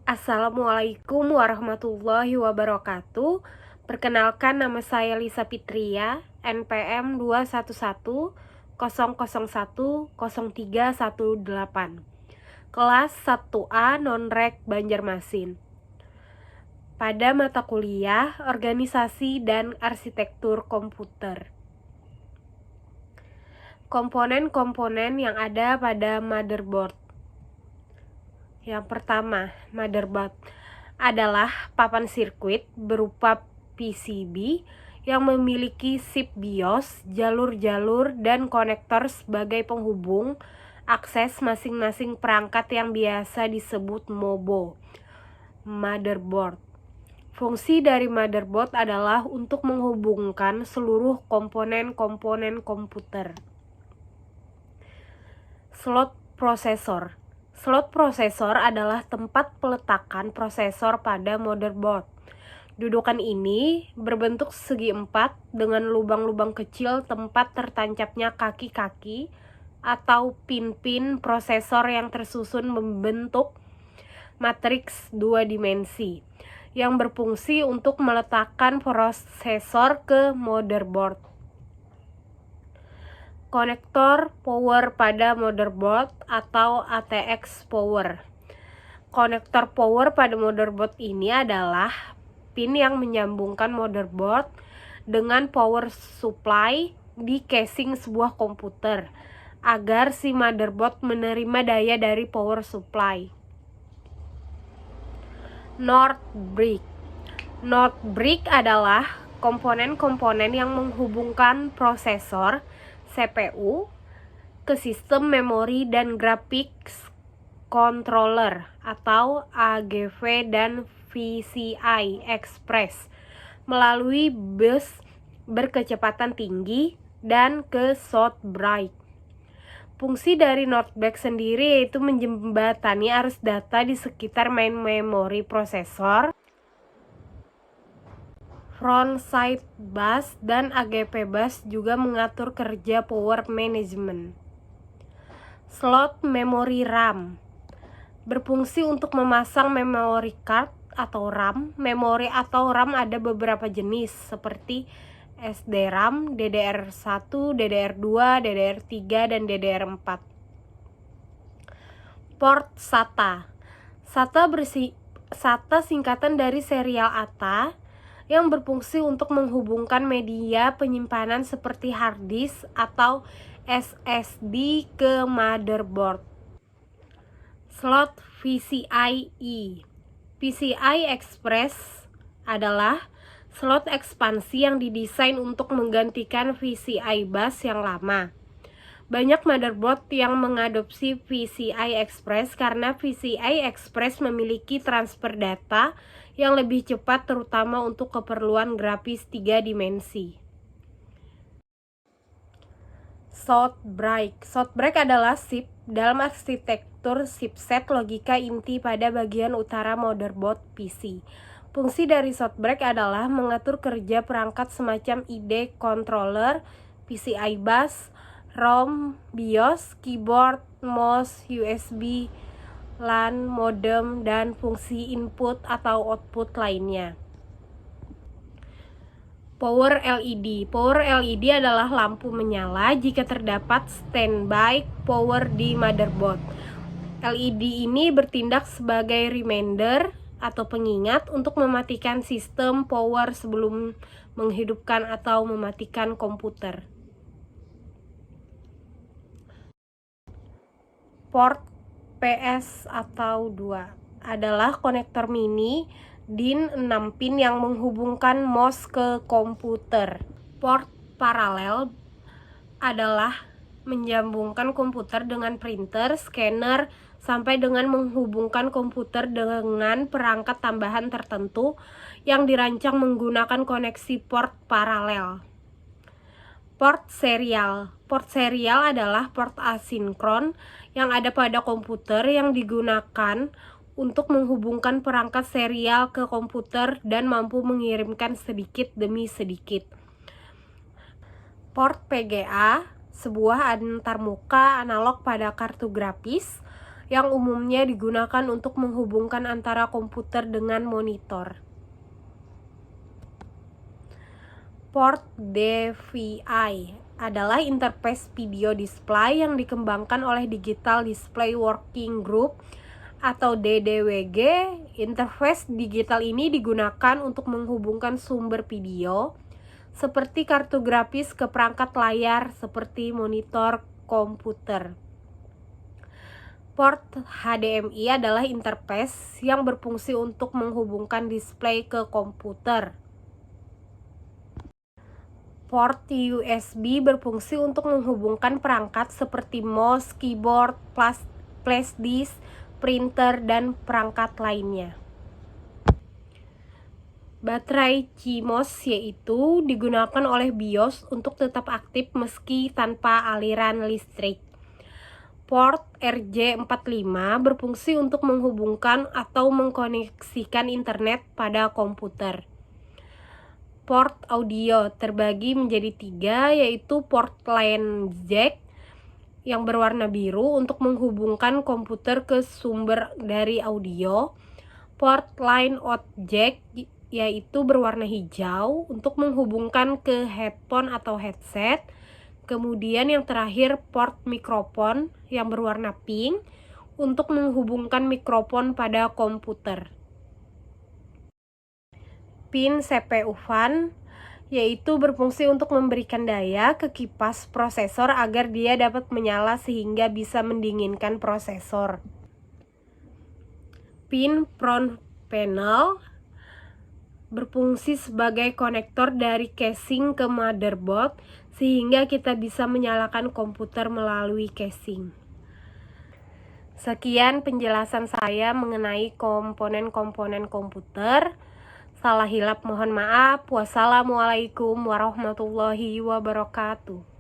Assalamualaikum warahmatullahi wabarakatuh. Perkenalkan, nama saya Lisa Fitria, NPM 21100100318, kelas 1A non-rek Banjarmasin. Pada mata kuliah Organisasi dan Arsitektur Komputer. Komponen-komponen yang ada pada motherboard. Yang pertama, motherboard adalah papan sirkuit berupa PCB yang memiliki chip BIOS, jalur-jalur, dan konektor sebagai penghubung akses masing-masing perangkat yang biasa disebut MOBO. Motherboard. Fungsi dari motherboard adalah untuk menghubungkan seluruh komponen-komponen komputer. Slot prosesor. Slot prosesor adalah tempat peletakan prosesor pada motherboard. Dudukan ini berbentuk segi empat dengan lubang-lubang kecil tempat tertancapnya kaki-kaki atau pin-pin prosesor yang tersusun membentuk matriks dua dimensi yang berfungsi untuk meletakkan prosesor ke motherboard. Konektor power pada motherboard atau ATX power. Konektor power pada motherboard ini adalah pin yang menyambungkan motherboard dengan power supply di casing sebuah komputer agar si motherboard menerima daya dari power supply. North brick. North brick adalah komponen-komponen yang menghubungkan prosesor CPU ke sistem memori dan graphics controller atau AGV dan PCI Express melalui bus berkecepatan tinggi dan ke south brick. Fungsi dari North brick sendiri yaitu menjembatani arus data di sekitar main memori prosesor, front side bus, dan AGP bus, juga mengatur kerja power management. Slot memori RAM berfungsi untuk memasang memory card atau RAM. Memori atau RAM ada beberapa jenis seperti SDRAM, DDR1, DDR2, DDR3, dan DDR4. Port SATA. SATA singkatan dari serial ATA yang berfungsi untuk menghubungkan media penyimpanan seperti hard disk atau SSD ke motherboard. Slot PCIe. PCI Express adalah slot ekspansi yang didesain untuk menggantikan PCI bus yang lama. Banyak motherboard yang mengadopsi PCI Express karena PCI Express memiliki transfer data yang lebih cepat, terutama untuk keperluan grafis 3 dimensi. South brick. South brick adalah chip dalam arsitektur chipset logika inti pada bagian utara motherboard PC. Fungsi dari south brick adalah mengatur kerja perangkat semacam ID controller, PCI bus, ROM, BIOS, keyboard, mouse, USB, LAN, modem, dan fungsi input atau output lainnya. Power LED. Power LED adalah lampu menyala jika terdapat standby power di motherboard. LED ini bertindak sebagai reminder atau pengingat untuk mematikan sistem power sebelum menghidupkan atau mematikan komputer. Port PS atau 2 adalah konektor mini DIN 6 pin yang menghubungkan mouse ke komputer. Port paralel adalah menyambungkan komputer dengan printer, scanner, sampai dengan menghubungkan komputer dengan perangkat tambahan tertentu yang dirancang menggunakan koneksi port paralel. Port serial. Port serial adalah port asinkron yang ada pada komputer yang digunakan untuk menghubungkan perangkat serial ke komputer dan mampu mengirimkan sedikit demi sedikit. Port PGA, sebuah antarmuka analog pada kartu grafis yang umumnya digunakan untuk menghubungkan antara komputer dengan monitor. Port DVI adalah interface video display yang dikembangkan oleh Digital Display Working Group atau DDWG. Interface digital ini digunakan untuk menghubungkan sumber video seperti kartu grafis ke perangkat layar seperti monitor komputer. Port HDMI adalah interface yang berfungsi untuk menghubungkan display ke komputer. Port USB berfungsi untuk menghubungkan perangkat seperti mouse, keyboard, flash disk, printer, dan perangkat lainnya. Baterai CMOS yaitu digunakan oleh BIOS untuk tetap aktif meski tanpa aliran listrik. Port RJ45 berfungsi untuk menghubungkan atau mengkoneksikan internet pada komputer. Port audio terbagi menjadi 3, yaitu port line jack yang berwarna biru untuk menghubungkan komputer ke sumber dari audio, port line out jack yaitu berwarna hijau untuk menghubungkan ke headphone atau headset, kemudian yang terakhir port mikrofon yang berwarna pink untuk menghubungkan mikrofon pada komputer. Pin CPU fan yaitu berfungsi untuk memberikan daya ke kipas prosesor agar dia dapat menyala sehingga bisa mendinginkan prosesor. Pin front panel berfungsi sebagai konektor dari casing ke motherboard sehingga kita bisa menyalakan komputer melalui casing. Sekian penjelasan saya mengenai komponen-komponen komputer. Salah hilap mohon maaf. Wassalamualaikum warahmatullahi wabarakatuh.